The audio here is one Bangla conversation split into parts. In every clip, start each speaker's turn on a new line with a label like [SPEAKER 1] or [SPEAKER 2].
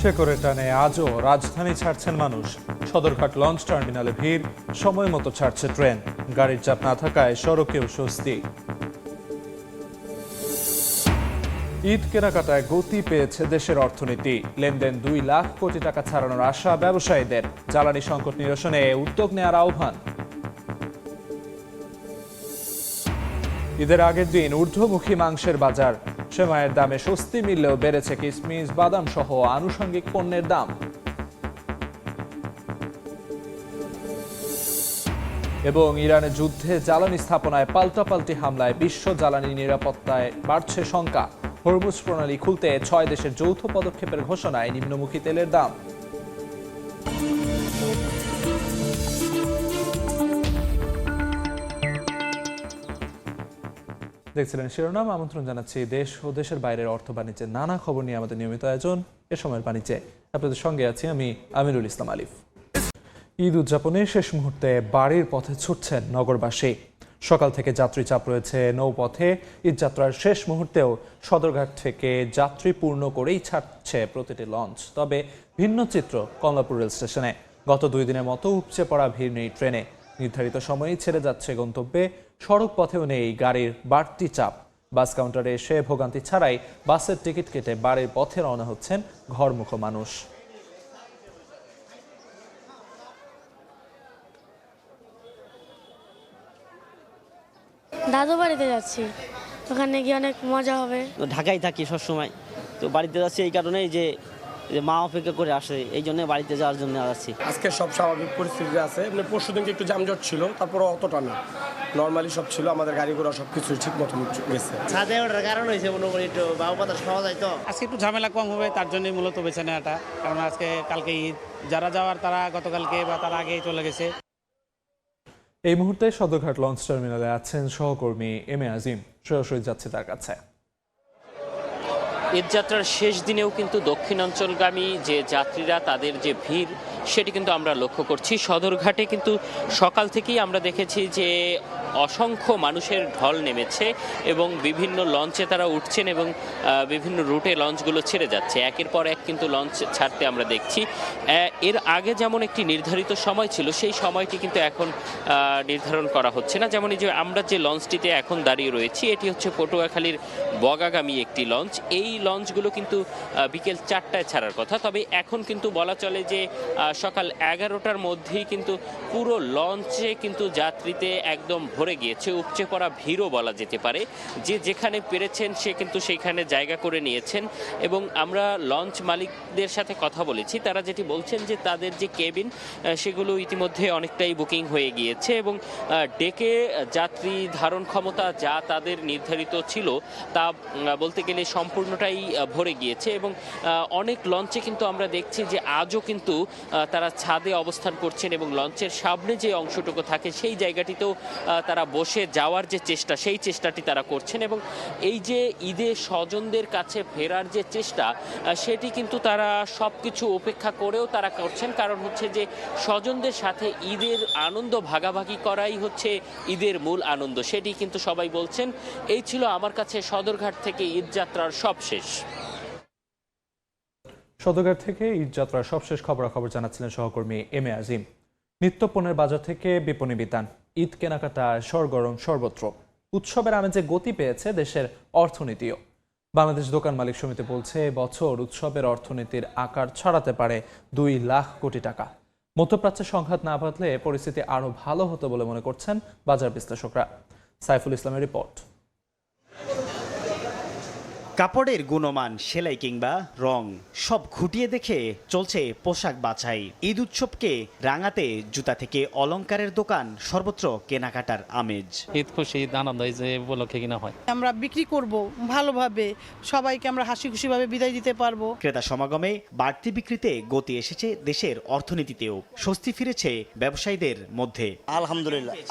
[SPEAKER 1] ইচ্ছে করে টানে আজও রাজধানী ছাড়ছেন মানুষ। সদরঘাট লঞ্চ টার্মিনালে ভিড়, সময় মতো ছাড়ছে ট্রেন। গাড়ির চাপ না থাকায় সড়কেও স্বস্তি। ঈদ কেনাকাটায় গতি পেয়েছে দেশের অর্থনীতি। লেনদেন 2 লাখ কোটি টাকা ছাড়ানোর আশা ব্যবসায়ীদের। জ্বালানি সংকট নিরসনে উদ্যোগ নেওয়ার আহ্বান। ঈদের আগের দিন ঊর্ধ্বমুখী মাংসের বাজার। সেমাইয়ের দামে স্বস্তি মিললেও বেড়েছে কিশমিশ, বাদাম সহ আনুষঙ্গিক পণ্যের দাম। এবং ইরানের যুদ্ধে জ্বালানি স্থাপনায় পাল্টাপাল্টি হামলায় বিশ্ব জ্বালানি নিরাপত্তায় বাড়ছে শঙ্কা। হরমুজ প্রণালী খুলতে 6 দেশের যৌথ পদক্ষেপের ঘোষণায় নিম্নমুখী তেলের দাম। দেখছিলেন শিরোনাম। আমন্ত্রণ জানাচ্ছি দেশ ও দেশের বাইরের অর্থ বাণিজ্যের নানা খবর নিয়ে আমাদের নিয়মিত আয়োজন এ সময়ের বাণিজ্যে। আপনাদের সঙ্গে আছি আমি আমিরুল ইসলাম আলিফ। ঈদ উদযাপনের শেষ মুহূর্তে বাড়ির পথে ছুটছেন নগরবাসী। সকাল থেকে যাত্রী চাপ রয়েছে নৌপথে। ঈদযাত্রার শেষ মুহূর্তেও সদরঘাট থেকে যাত্রী পূর্ণ করেই ছাড়ছে প্রতিটি লঞ্চ। তবে ভিন্ন চিত্র কমলাপুর রেল স্টেশনে। গত 2 দিনের মতো উপচে পড়া ভিড় নেই ট্রেনে। নির্ধারিত সময়েই ছেড়ে যাচ্ছে গন্তব্যে। সড়ক পথেও নেই গাড়ির বাড়তি চাপ। বাস কাউন্টারে এসে ভোগান্তি ছাড়াই বাসের টিকিট কেটে বাড়ির পথে রওনা হচ্ছেন ঘরমুখো মানুষ।
[SPEAKER 2] দাদু বাড়িতে যাচ্ছি, ওখানে গিয়ে অনেক মজা হবে।
[SPEAKER 3] ঢাকায় থাকি সবসময়, তো বাড়িতে যাচ্ছি এই কারণেই যে মা অপেক্ষা করে আসে, এই জন্য বাড়িতে যাওয়ার জন্য যাচ্ছি।
[SPEAKER 4] আজকে সব স্বাভাবিক পরিস্থিতি আছে। পরশু দিনকে একটু যানজট ছিল, তারপরে অতটা না, নর্মালি সব ছিল। আমাদের গাড়ি ঘোড়া সব কিছু ঠিক মতন গেছে।
[SPEAKER 3] ছাদে ওঠার কারণ হয়েছে মনে করি একটু বাবু বাতাস পাওয়া যায়, তো
[SPEAKER 5] আজকে একটু ঝামেলা কম হবে, তার জন্যই মূলত বেছে নেওয়াটা। কারণ আজকে কালকে ঈদ, যারা যাওয়ার তারা গতকালকে বা তার আগেই চলে গেছে।
[SPEAKER 1] এই মুহূর্তে সদরঘাট লঞ্চ টার্মিনালে আছেন সহকর্মী এম এ আজিম। সরাসরি যাচ্ছে তার কাছে।
[SPEAKER 6] ঈদযাত্রার শেষ দিনেও কিন্তু দক্ষিণাঞ্চলগামী যে যাত্রীরা, তাদের যে ভিড়, সেটি কিন্তু আমরা লক্ষ্য করছি। সদরঘাটে কিন্তু সকাল থেকেই আমরা দেখেছি যে অসংখ্য মানুষের ঢল নেমেছে এবং বিভিন্ন লঞ্চে তারা উঠছেন এবং বিভিন্ন রুটে লঞ্চগুলো ছেড়ে যাচ্ছে। একের পর এক কিন্তু লঞ্চ ছাড়তে আমরা দেখছি। এর আগে যেমন একটি নির্ধারিত সময় ছিল, সেই সময়টি কিন্তু এখন নির্ধারণ করা হচ্ছে না। যেমন এই যে আমরা যে লঞ্চটিতে এখন দাঁড়িয়ে রয়েছি, এটি হচ্ছে পটুয়াখালীর বগাগামী একটি লঞ্চ। এই লঞ্চগুলো কিন্তু বিকেল 4টায় ছাড়ার কথা। তবে এখন কিন্তু বলা চলে যে সকাল 11টার মধ্যেই কিন্তু পুরো লঞ্চে কিন্তু যাত্রীতে একদম ভরে গিয়েছে। উপচে পড়া ভিড়ও বলা যেতে পারে। যে যেখানে পেরেছেন সে কিন্তু সেখানে জায়গা করে নিয়েছেন। এবং আমরা লঞ্চ মালিকদের সাথে কথা বলেছি, তারা যেটি বলছেন যে তাদের যে কেবিন, সেগুলো ইতিমধ্যে অনেকটাই বুকিং হয়ে গিয়েছে এবং ডেকে যাত্রী ধারণ ক্ষমতা যা তাদের নির্ধারিত ছিল তা বলতে গেলে সম্পূর্ণটাই ভরে গিয়েছে। এবং অনেক লঞ্চে কিন্তু আমরা দেখছি যে আজও কিন্তু তারা ছাদে অবস্থান করছেন এবং লঞ্চের সামনে যে অংশটুকু থাকে সেই জায়গাটিতেও তারা বসে যাওয়ার যে চেষ্টা, সেই চেষ্টাটি তারা করছেন। এবং এই যে ঈদে স্বজনদের কাছে ফেরার যে চেষ্টা, সেটি কিন্তু তারা সব কিছু উপেক্ষা করেও তারা করছেন। কারণ হচ্ছে যে স্বজনদের সাথে ঈদের আনন্দ ভাগাভাগি করাই হচ্ছে ঈদের মূল আনন্দ, সেটি কিন্তু সবাই বলছেন। এই ছিল আমার কাছে সদরঘাট থেকে ঈদযাত্রার সবশেষ।
[SPEAKER 1] সদরঘাট থেকে ঈদযাত্রার সবশেষ খবরাখবর জানাচ্ছিলেন সহকর্মী এম এ আজিম। নিত্যপণ্যের বাজার থেকে বিপণী বিতান, ঈদ কেনাকাটা সরগরম সর্বত্র। উৎসবের আমেজে গতি পেয়েছে দেশের অর্থনীতিও। বাংলাদেশ দোকান মালিক সমিতি বলছে, বছর উৎসবের অর্থনীতির আকার ছড়াতে পারে 2 লাখ কোটি টাকা। মধ্যপ্রাচ্যে সংঘাত না বাঁধলে পরিস্থিতি আরও ভালো হতো বলে মনে করছেন বাজার বিশ্লেষকরা। সাইফুল ইসলামের রিপোর্ট।
[SPEAKER 7] কাপড়ের গুণমান, সেলাই কিংবা রং সব খুঁটিয়ে দেখে চলছে পোশাক বাছাই। ঈদ উৎসবকে রাঙাতে জুতা থেকে অলংকারের দোকান, সর্বত্র কেনাকাটার আমেজ।
[SPEAKER 5] ঈদ খুশি, ঈদ আনন্দ, এই যে উপলক্ষে কিনা হয়।
[SPEAKER 8] আমরা বিক্রি করব ভালোভাবে, সবাইকে আমরা হাসি খুশিভাবে বিদায় দিতে পারবো।
[SPEAKER 7] ক্রেতা সমাগমে বাড়তি বিক্রিতে গতি এসেছে দেশের অর্থনীতিতেও। স্বস্তি ফিরেছে ব্যবসায়ীদের মধ্যে।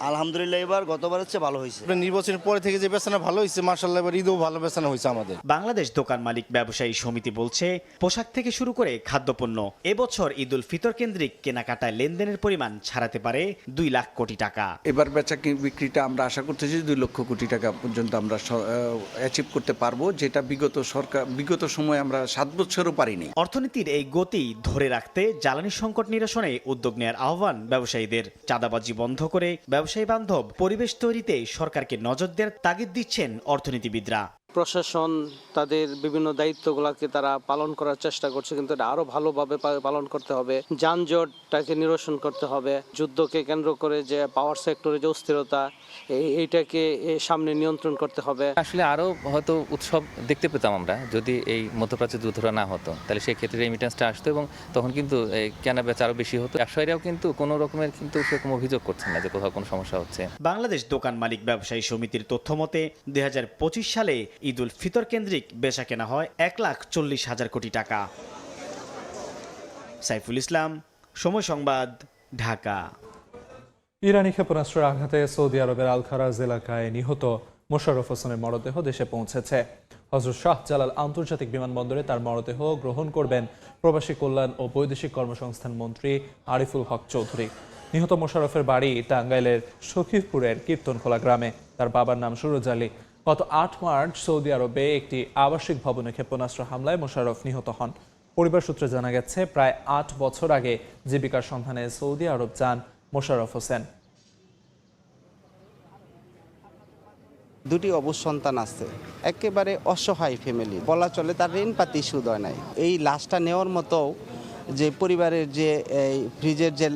[SPEAKER 9] আলহামদুলিল্লাহ এবার গতবারের চেয়ে ভালো হয়েছে।
[SPEAKER 4] নির্বাচনের পরে থেকে যে বেচানা ভালো হয়েছে, মার্শাল্লাহ, এবার ঈদও ভালো বেচানা হয়েছে আমাদের।
[SPEAKER 7] বাংলাদেশ দোকান মালিক ব্যবসায়ী সমিতি বলছে, পোশাক থেকে শুরু করে খাদ্যপণ্য এবছর ঈদ উল ফিতর কেন্দ্রিক কেনাকাটায় লেনদেনের পরিমাণ ছাড়াতে পারে 2 লাখ কোটি টাকা।
[SPEAKER 9] এবার বেচা বিক্রিটা আমরা আশা করতেছি 2 লক্ষ কোটি টাকা পর্যন্ত আমরা অ্যাচিভ করতে পারবো, যেটা বিগত সময়ে আমরা 7 বছরও পারিনি।
[SPEAKER 7] অর্থনীতির এই গতি ধরে রাখতে জ্বালানি সংকট নিরসনে উদ্যোগ নেওয়ার আহ্বান ব্যবসায়ীদের। চাঁদাবাজি বন্ধ করে ব্যবসায়ী বান্ধব পরিবেশ তৈরিতে সরকারকে নজর দেওয়ার তাগিদ দিচ্ছেন অর্থনীতিবিদরা।
[SPEAKER 10] প্রশাসন তাদের বিভিন্ন দায়িত্বগুলোকে তারা পালন করার চেষ্টা করছে, কিন্তু এটা আরো ভালোভাবে পালন করতে হবে। যানজটটাকে নিরসন করতে হবে। যুদ্ধকে কেন্দ্র করে যে পাওয়ার সেক্টরে যে অস্থিরতা, এইটাকে সামনে নিয়ন্ত্রণ করতে হবে।
[SPEAKER 11] আসলে আরো হয়তো উৎসব দেখতে পেতাম আমরা যদি এই মধ্যপ্রাচ্যের যুদ্ধটা না হতো, তাহলে সেই ক্ষেত্রে রেমিটেন্সটা আসতো এবং তখন কিন্তু কেনা বেচা আরো বেশি হতো। ব্যবসায়ীরাও কিন্তু কোনো রকমের কিন্তু সেরকম অভিযোগ করছেন না যে কোথাও কোনো সমস্যা হচ্ছে।
[SPEAKER 7] বাংলাদেশ দোকান মালিক ব্যবসায়ী সমিতির তথ্য মতে 2025 সালে ঈদ উল ফিতর কেন্দ্রিক বেচা কেনা হয় 1,40,000 কোটি টাকা। সাইফুল ইসলাম, সময় সংবাদ, ঢাকা।
[SPEAKER 1] ইরানি ক্ষেপণাস্ত্রের আঘাতে সৌদি আরবের আল খারাজ এলাকায় নিহত মোশাররফ হোসেনের মরদেহ দেশে পৌঁছেছে। হযরত শাহজালাল আন্তর্জাতিক বিমানবন্দরে তার মরদেহ গ্রহণ করবেন প্রবাসী কল্যাণ ও বৈদেশিক কর্মসংস্থান মন্ত্রী আরিফুল হক চৌধুরী। নিহত মোশাররফের বাড়ি টাঙ্গাইলের সখীপুরের কীর্তনখোলা গ্রামে। তার বাবার নাম সুরজ আলী। গত 8 মার্চ সৌদি আরবে একটি আবাসিক ভবনে ক্ষেপণাস্ত্র হামলায় মোশাররফ নিহত হন। পরিবার সূত্রে জানা গেছে, প্রায় 8 বছর আগে জীবিকার সন্ধানে সৌদি আরব যান মোশাররফ হোসেন।
[SPEAKER 12] দুটি অবুঝ সন্তান আছে, একেবারে অসহায় ফ্যামিলি বলা চলে। তার ঋণ পাতি সুদ হয় নাই। এই লাশটা নেওয়ার মতো যে পরিবারের যে এই ফ্রিজের যে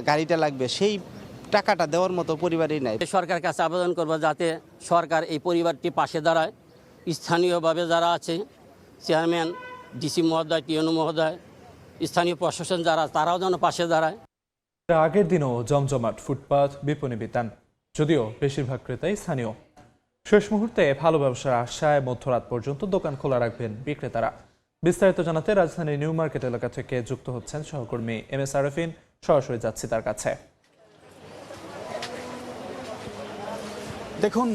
[SPEAKER 12] গাড়িটা লাগবে, সেই টাকাটা দেওয়ার মতো পরিবারই নাই।
[SPEAKER 3] সরকারের কাছে আবেদন করব যাতে সরকার এই পরিবারটি পাশে দাঁড়ায়। স্থানীয়ভাবে যারা আছে, চেয়ারম্যান, ডিসি মহোদয়, টিএনও মহোদয়, স্থানীয় প্রশাসন যারা, তারাও যেন পাশে দাঁড়ায়।
[SPEAKER 1] আগের দিনও জমজমাট ফুটপাত, বিপণী বিতান, যদিও বেশিরভাগ ক্রেতাই স্থানীয়। শেষ মুহূর্তে ভালো ব্যবসার আশায় মধ্যরাত পর্যন্ত দোকান খোলা রাখবেন বিক্রেতারা। বিস্তারিত জানাতে রাজধানীর নিউ মার্কেট এলাকা থেকে যুক্ত হচ্ছেন সহকর্মী MS আরফিন। সরাসরি যাচ্ছি তার কাছে।
[SPEAKER 13] দেখুন,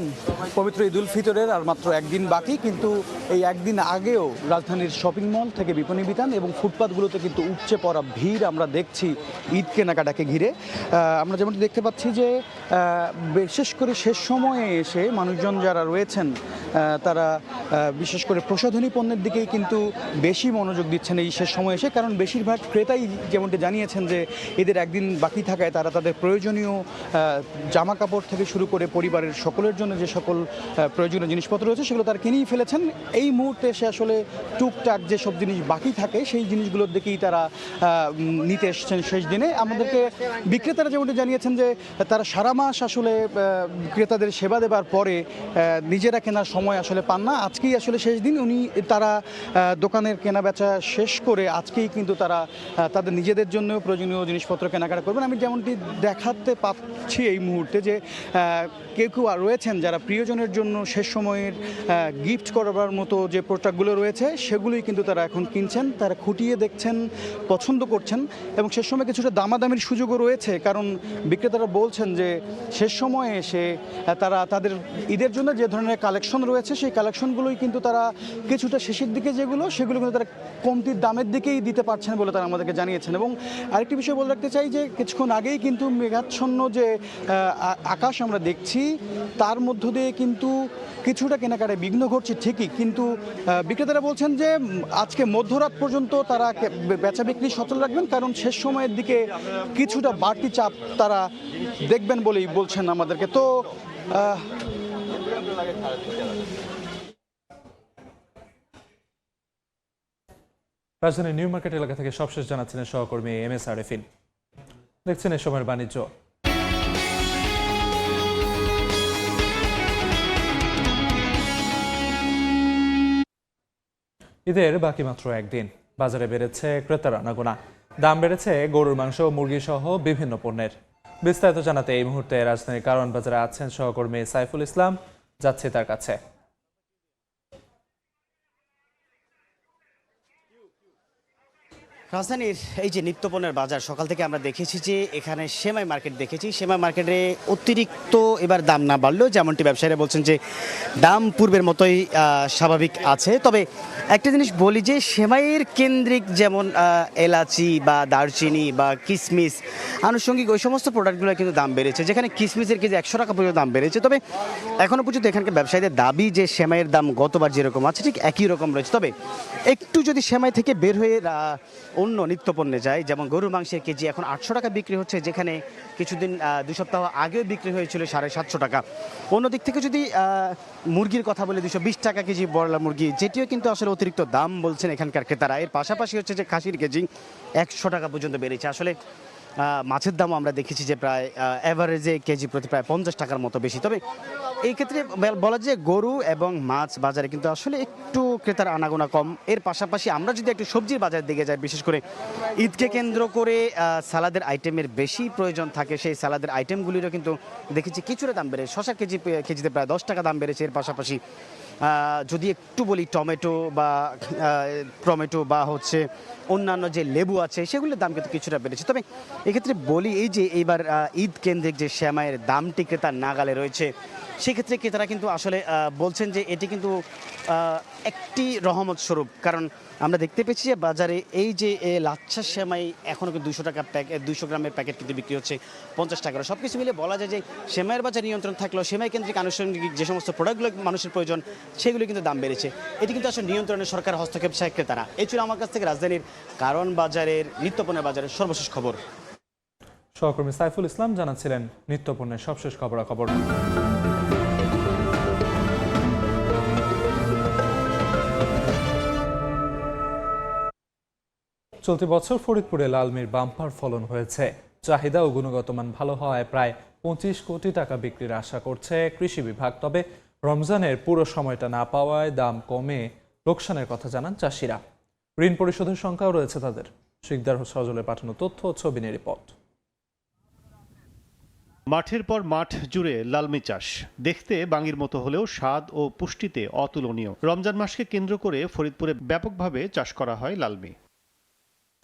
[SPEAKER 13] পবিত্র ঈদ উল ফিতরের আর মাত্র একদিন বাকি, কিন্তু এই একদিন আগেও রাজধানীর শপিং মল থেকে বিপণী বিতান এবং ফুটপাতগুলোতে কিন্তু উপচে পড়া ভিড় আমরা দেখছি ঈদ কেনাকাটাকে ঘিরে। আমরা যেমনটি দেখতে পাচ্ছি যে বিশেষ করে শেষ সময়ে এসে মানুষজন যারা রয়েছেন তারা বিশেষ করে প্রসাধনী পণ্যের দিকেই কিন্তু বেশি মনোযোগ দিচ্ছেন এই শেষ সময়ে এসে, কারণ বেশিরভাগ ক্রেতাই যেমনটি জানিয়েছেন যে ঈদের একদিন বাকি থাকায় তারা তাদের প্রয়োজনীয় জামা কাপড় থেকে শুরু করে পরিবারের সকলের জন্য যে সকল প্রয়োজনীয় জিনিসপত্র রয়েছে সেগুলো তারা কিনেই ফেলেছেন। এই মুহূর্তে এসে আসলে টুকটাক যেসব জিনিস বাকি থাকে সেই জিনিসগুলোর দিকেই তারা নিতে এসেছেন শেষ দিনে। আমাদেরকে বিক্রেতারা যেমনটি জানিয়েছেন যে তারা সারা মাস আসলে ক্রেতাদের সেবা দেবার পরে নিজেরা কেনার সময় আসলে পান না। আজকেই আসলে শেষ দিন। তারা দোকানের কেনা বেচা শেষ করে আজকেই কিন্তু তারা তাদের নিজেদের জন্য প্রয়োজনীয় জিনিসপত্র কেনাকাটা করবেন। আমি যেমনটি দেখাতে পাচ্ছি এই মুহূর্তে যে কেউ কেউ রয়েছেন যারা প্রিয়জনের জন্য শেষ সময়ের গিফট করবার মতো যে প্রোডাক্টগুলো রয়েছে সেগুলোই কিন্তু তারা এখন কিনছেন। তারা খুঁটিয়ে দেখছেন, পছন্দ করছেন এবং শেষ সময় কিছুটা দামাদামির সুযোগও রয়েছে, কারণ বিক্রেতারা বলছেন যে শেষ সময়ে এসে তারা তাদের ঈদের জন্য যে ধরনের কালেকশন রয়েছে সেই কালেকশনগুলোই কিন্তু তারা কিছুটা শেষের দিকে সেগুলো কিন্তু তারা কমতির দামের দিকেই দিতে পারছেন বলে তারা আমাদেরকে জানিয়েছেন। এবং আরেকটি বিষয় বলে রাখতে চাই যে কিছুক্ষণ আগেই কিন্তু মেঘাচ্ছন্ন যে আকাশ আমরা দেখছি তার মধ্য দিয়ে কিন্তু কিছুটা কেনাকাটায় বিঘ্ন ঘটছে ঠিকই, কিন্তু বিক্রেতারা বলছেন যে আজকে মধ্যরাত পর্যন্ত তারা বেচা বিক্রি সচল রাখবেন, কারণ শেষ সময়ের দিকে কিছুটা বাড়তি চাপ তারা দেখবেন বলেই বলছেন আমাদেরকে। তো
[SPEAKER 1] রাজধানীর নিউ মার্কেট এলাকা থেকে সবশেষ জানাচ্ছিলেন সহকর্মী MS আরফিন। দেখছেন এ সময়ের বাণিজ্য। ঈদের বাকি মাত্র একদিন, বাজারে বেড়েছে ক্রেতার আনাগোনা। দাম বেড়েছে গরুর মাংস, মুরগি সহ বিভিন্ন পণ্যের। বিস্তারিত জানাতে এই মুহূর্তে রাজধানীর কারওয়ান বাজারে আছেন সহকর্মী সাইফুল ইসলাম। যাচ্ছে তার কাছে।
[SPEAKER 7] রাজধানীর এই যে নিত্যপণ্যের বাজার, সকাল থেকে আমরা দেখেছি যে এখানে সেমাই মার্কেট দেখেছি। সেমাই মার্কেটে অতিরিক্ত এবার দাম না বাড়লেও যেমনটি ব্যবসায়ীরা বলছেন যে দাম পূর্বের মতোই স্বাভাবিক আছে। তবে একটা জিনিস বলি যে সেমাইয়ের কেন্দ্রিক যেমন এলাচি বা দারচিনি বা কিশমিশ আনুষঙ্গিক ওই সমস্ত প্রোডাক্টগুলো কিন্তু দাম বেড়েছে, যেখানে কিশমিশের কেজি 100 টাকা পর্যন্ত দাম বেড়েছে। তবে এখনও পর্যন্ত এখানকার ব্যবসায়ীদের দাবি যে সেমাইয়ের দাম গতবার যেরকম আছে ঠিক একই রকম রয়েছে। তবে একটু যদি সেমাই থেকে বের হয়ে অন্য নিত্যপণ্যে যায়, যেমন গরুর মাংসের কেজি এখন 800 টাকা বিক্রি হচ্ছে, যেখানে কিছুদিন 2 সপ্তাহ আগেও বিক্রি হয়েছিল 750 টাকা। অন্য দিক থেকে যদি মুরগির কথা বলে 220 টাকা কেজি ব্রয়লার মুরগি, যেটিও কিন্তু আসলে অতিরিক্ত দাম বলছেন এখানকার ক্রেতারা। এর পাশাপাশি হচ্ছে যে খাসির কেজি 100 টাকা পর্যন্ত বেড়েছে। আসলে মাছের দামও আমরা দেখেছি যে প্রায় অ্যাভারেজে কেজি প্রতি প্রায় 50 টাকার মতো বেশি। তবে এই ক্ষেত্রে বলা যায় গরু এবং মাছ বাজারে কিন্তু আসলে একটু ক্রেতার আনাগোনা কম। এর পাশাপাশি আমরা যদি একটু সবজির বাজার দিকে যাই, বিশেষ করে ঈদকে কেন্দ্র করে সালাদের আইটেমের বেশি প্রয়োজন থাকে, সেই সালাদের আইটেমগুলিরও কিন্তু দেখেছি কিছুটা দাম বেড়ে। শসা কেজিতে প্রায় 10 টাকা দাম বেড়েছে। এর পাশাপাশি যদি একটু বলি টমেটো বা হচ্ছে অন্যান্য যে লেবু আছে সেগুলোর দাম কিন্তু কিছুটা বেড়েছে। তবে এক্ষেত্রে বলি এই যে এইবার ঈদ কেন্দ্রিক যে সেমাইয়ের দামটি ক্রেতার নাগালে রয়েছে, সেক্ষেত্রে ক্রেতারা কিন্তু আসলে বলছেন যে এটি কিন্তু একটি রহমত স্বরূপ। কারণ আমরা দেখতে পেয়েছি যে বাজারে এই যে লাচ্ছা সেমাই এখনও কিন্তু 200 টাকা প্যাকেট, 200 গ্রামের প্যাকেট কিন্তু বিক্রি হচ্ছে 50 টাকা করে। সব কিছু মিলে বলা যায় যে সেমাইয়ের বাজার নিয়ন্ত্রণ থাকলেও সেমাই কেন্দ্রিক আনুষঙ্গিক যে সমস্ত প্রোডাক্টগুলো মানুষের প্রয়োজন সেগুলো কিন্তু দাম বেড়েছে। এটি কিন্তু আসলে নিয়ন্ত্রণে সরকার হস্তক্ষেপ চায় ক্রেতারা। এই ছিল আমার কাছ থেকে রাজধানীর কারণ বাজারের নিত্যপণ্যের বাজারের সর্বশেষ খবর।
[SPEAKER 1] সহকর্মী সাইফুল ইসলাম জানাচ্ছিলেন নিত্যপণ্যের সবশেষ খবরাখবর। চলতি বছর ফরিদপুরে লালমির বাম্পার ফলন হয়েছে। চাহিদা ও গুণগত মান ভালো হওয়ায় প্রায় 25 কোটি টাকা বিক্রির আশা করছে কৃষি বিভাগ। তবে রমজানের পুরো সময়টা না পাওয়ায় দাম কমে লোকসানের কথা জানান চাষিরা। ঋণ পরিশোধের সংখ্যাও রয়েছে তাদের। শিকদার সজলে পাঠানো তথ্য ও ছবি নিয়ে রিপোর্ট।
[SPEAKER 14] মাঠের পর মাঠ জুড়ে লালমি চাষ দেখতে বাঙির মতো হলেও স্বাদ ও পুষ্টিতে অতুলনীয়। রমজান মাসকে কেন্দ্র করে ফরিদপুরে ব্যাপকভাবে চাষ করা হয় লালমি।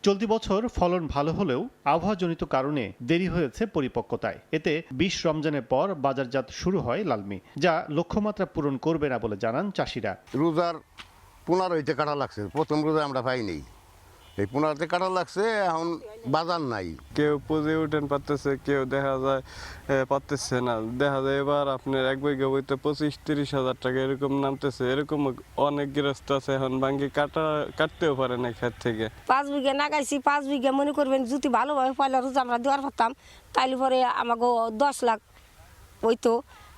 [SPEAKER 14] চলতি বছর ফলন ভালো হলেও আবহাওয়াজনিত কারণে দেরি হয়েছে পরিপক্কতায়। এতে 20 রমজানের পর বাজারজাত শুরু হয় লালমি, যা লক্ষ্যমাত্রা পূরণ করবে না বলে জানান চাষিরা।
[SPEAKER 15] রোজার 15তে কাটা লাগছে, প্রথম রোজা আমরা পাইনি, এই 15তে কাটা লাগছে, এখন বাজার নাই।
[SPEAKER 16] কেউ পুঁজি উঠেন পারতেছে, কেউ দেখা যায় পারতেছে না। দেখা যায় এবার আপনার 1 বিঘা বইতে 25-30 হাজার টাকা এরকম নামতেছে। এরকম অনেক গৃহস্থ আছে এখন বাঙ্গি কাটতেও পারে না ক্ষেত থেকে।
[SPEAKER 17] 5 বিঘা লাগাইছি, 5 বিঘা মনে করবেন যদি ভালোভাবে পয়লা রোজা আমরা দেওয়ার পারতাম তাইলে পরে আমাকে 10 লাখ হইতো।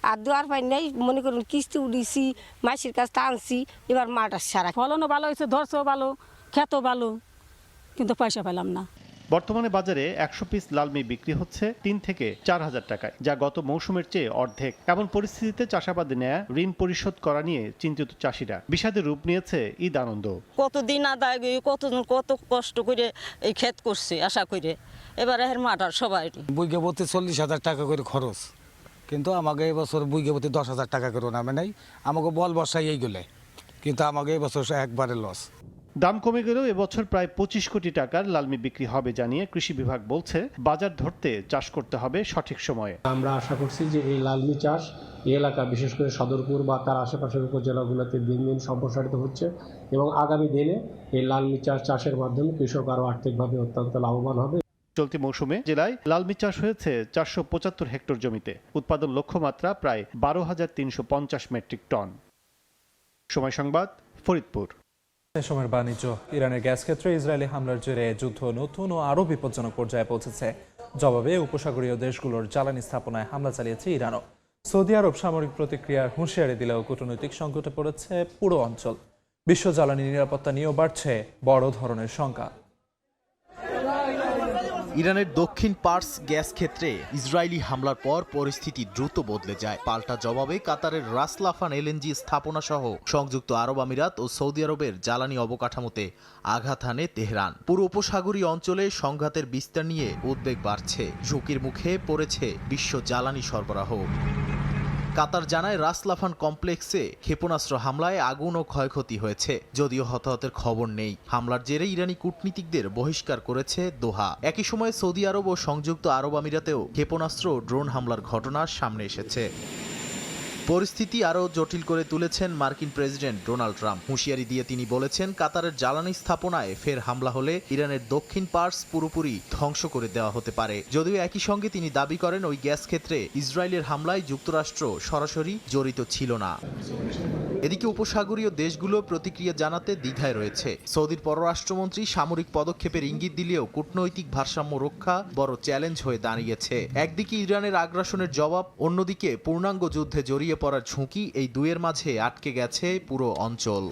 [SPEAKER 17] আর দেওয়ার পাই নাই, মনে করুন কিস্তি উঠিয়েছি, মাসির কাছ আনছি, এবার মাঠ সারা।
[SPEAKER 18] ফলনও ভালো হয়েছে, ধরছেও ভালো, খেতও ভালো, কিন্তু পয়সা পেলাম না।
[SPEAKER 14] বর্তমানে বাজারে 100 পিস লালমি বিক্রি হচ্ছে 3 থেকে 4 হাজার টাকায়, যা গত মৌসুমের চেয়ে অর্ধেক। এমন পরিস্থিতিতে চাষাবাদে নেয়া ঋণ পরিশোধ করা নিয়ে চিন্তিত চাষিরা। বিষাদের রূপ নিয়েছে ঈদ আনন্দ।
[SPEAKER 19] কতদিন আদায় কতজন কত কষ্ট করে এই ক্ষেত করছে আশা করে, এবার এর মাঠার সবাই
[SPEAKER 20] বুইগে প্রতি 40,000 টাকা করে খরচ, কিন্তু আমাকে এবছর বুইগে প্রতি 10,000 টাকা করে নামে নাই। আমাকে বল বর্ষায় এইগুলো, কিন্তু আমাকে এবছর একবারে লস।
[SPEAKER 14] দাম কমে গেলেও এবছর প্রায় 25 কোটি টাকার লালমি বিক্রি হবে জানিয়ে কৃষি বিভাগ বলছে বাজার ধরতে চাষ করতে হবে সঠিক সময়ে।
[SPEAKER 21] আমরা আশা করছি যে এই লালমি চাষ এই এলাকা বিশেষ করে সদরপুর বা তার আশেপাশের উপজেলাগুলোতে দিন দিন সম্প্রসারিত হচ্ছে এবং আগামী দিনে এই লালমি চাষের মাধ্যমে কৃষক আরও আর্থিকভাবে অত্যন্ত লাভবান হবে।
[SPEAKER 14] চলতি মৌসুমে জেলায় লালমি চাষ হয়েছে 475 হেক্টর জমিতে। উৎপাদন লক্ষ্যমাত্রা প্রায় 12,350 মেট্রিক টন। সময় সংবাদ, ফরিদপুর।
[SPEAKER 1] সময়ের বাণিজ্য। ইরানের গ্যাস ক্ষেত্রে ইসরায়েলি হামলার জেরে যুদ্ধ নতুন ও আরও বিপজ্জনক পর্যায়ে পৌঁছেছে। জবাবে উপসাগরীয় দেশগুলোর জ্বালানি স্থাপনায় হামলা চালিয়েছে ইরানও। সৌদি আরব সামরিক প্রতিক্রিয়ার হুঁশিয়ারি দিলেও কূটনৈতিক সংকটে পড়েছে পুরো অঞ্চল। বিশ্ব জ্বালানি নিরাপত্তা নিয়েও বাড়ছে বড় ধরনের শঙ্কা।
[SPEAKER 22] ইরানের দক্ষিণ পার্স গ্যাস ক্ষেত্রে ইসরায়েলি হামলার পর পরিস্থিতি দ্রুত বদলে যায়। পাল্টা জবাবে কাতারের রাস লাফান এলএনজি স্থাপনা সহ সংযুক্ত আরব আমিরাত ও সৌদি আরবের জ্বালানি অবকাঠামোতে আঘাত হানে তেহরান। পুরো উপসাগরীয় অঞ্চলে সংঘাতের বিস্তার নিয়ে উদ্বেগ বাড়ছে। ঝুঁকির মুখে পড়েছে বিশ্ব জ্বালানি সরবরাহ। কাতার জানায় রাস লাফান কমপ্লেক্সে ক্ষেপণাস্ত্র হামলায় আগুন ও ক্ষয়ক্ষতি হয়েছে, যদিও হতাহতের খবর নেই। হামলার জেরে ইরানি কূটনীতিকদের বহিষ্কার করেছে দোহা। একই সময় সৌদি আরব ও সংযুক্ত আরব আমিরাতেও ক্ষেপণাস্ত্র ও ড্রোন হামলার ঘটনা সামনে এসেছে। পরিস্থিতি আরও জটিল করে তুলেছেন মার্কিন প্রেসিডেন্ট ডোনাল্ড ট্রাম্প। হুঁশিয়ারি দিয়ে তিনি বলেছেন, কাতারের জ্বালানি স্থাপনায় ফের হামলা হলে ইরানের দক্ষিণ পার্স পুরোপুরি ধ্বংস করে দেওয়া হতে পারে। যদিও একই সঙ্গে তিনি দাবি করেন ওই গ্যাস ক্ষেত্রে ইসরায়েলের হামলায় যুক্তরাষ্ট্র সরাসরি জড়িত ছিল না। এদিকে উপসাগরীয় দেশগুলো প্রতিক্রিয়া জানাতে দ্বিধায় রয়েছে। সৌদির পররাষ্ট্রমন্ত্রী সামরিক পদক্ষেপের ইঙ্গিত দিলেও কূটনৈতিক ভারসাম্য রক্ষা বড় চ্যালেঞ্জ হয়ে দাঁড়িয়েছে। একদিকে ইরানের আগ্রাসনের জবাব, অন্যদিকে পূর্ণাঙ্গ যুদ্ধে জড়িয়ে পড়ার ঝুঁকি, এই দুয়ের মাঝে আটকে গেছে পুরো অঞ্চল।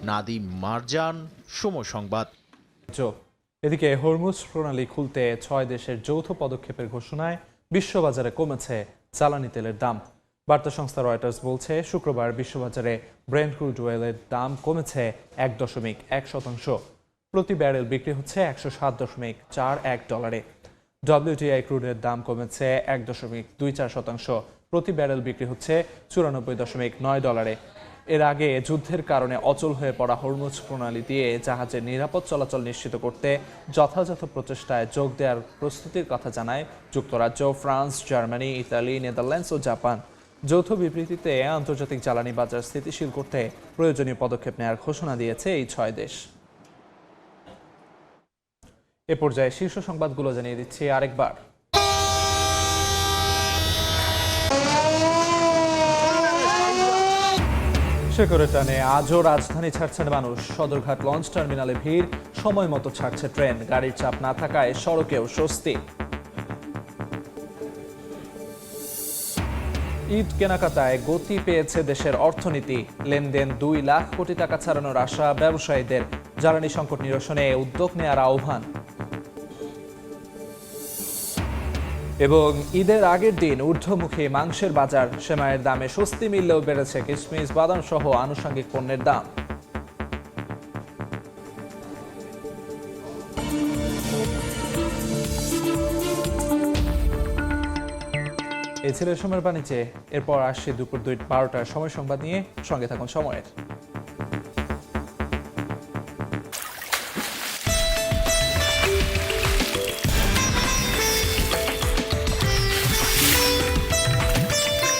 [SPEAKER 22] নাদিম মারজান, সময় সংবাদ।
[SPEAKER 1] এদিকে হরমুজ প্রণালী খুলতে 6 দেশের যৌথ পদক্ষেপের ঘোষণায় বিশ্ববাজারে কমেছে জ্বালানি তেলের দাম। বার্তা সংস্থা রয়টার্স বলছে, শুক্রবার বিশ্ববাজারে ব্রেন্ট ক্রুড অয়েলের দাম কমেছে 1.1%। প্রতি ব্যারেল বিক্রি হচ্ছে $107.41। WTI ক্রুডের দাম কমেছে 1.24%। প্রতি ব্যারেল বিক্রি হচ্ছে $94.9। এর আগে যুদ্ধের কারণে অচল হয়ে পড়া হরমুজ প্রণালী দিয়ে জাহাজের নিরাপদ চলাচল নিশ্চিত করতে যথাযথ প্রচেষ্টায় যোগ দেওয়ার প্রস্তুতির কথা জানায় যুক্তরাজ্য, ফ্রান্স, জার্মানি, ইতালি, নেদারল্যান্ডস ও জাপান। যৌথ বিবৃতিতে আন্তর্জাতিক জ্বালানি বাজার স্থিতিশীল করতে প্রয়োজনীয় পদক্ষেপ নেওয়ার ঘোষণা দিয়েছে এই 6 দেশ। এ পর্যায়ে শীর্ষ সংবাদগুলো জানিয়ে দিচ্ছি আরেকবার। শেকড়ের টানে আজও রাজধানী ছাড়ছেন মানুষ। সদরঘাট লঞ্চ টার্মিনালে ভিড়, সময় মতো ছাড়ছে ট্রেন। গাড়ির চাপ না থাকায় সড়কেও স্বস্তি। ঈদ কেনাকাটায় গতি পেয়েছে দেশের অর্থনীতি। লেনদেন 2 লাখ কোটি টাকা ছাড়ানোর আশা ব্যবসায়ীদের। জ্বালানি সংকট নিরসনে উদ্যোগ নেওয়ার আহ্বান। এবং ঈদের আগের দিন ঊর্ধ্বমুখী মাংসের বাজার। সেমাইয়ের দামে স্বস্তি মিললেও বেড়েছে কিশমিশ, বাদাম সহ আনুষঙ্গিক পণ্যের দাম। এই ছিল সময়ের বাণিজ্যে। এরপর আসছে দুপুর 12টার সময় সংবাদ নিয়ে। সঙ্গে থাকুন সময়ের।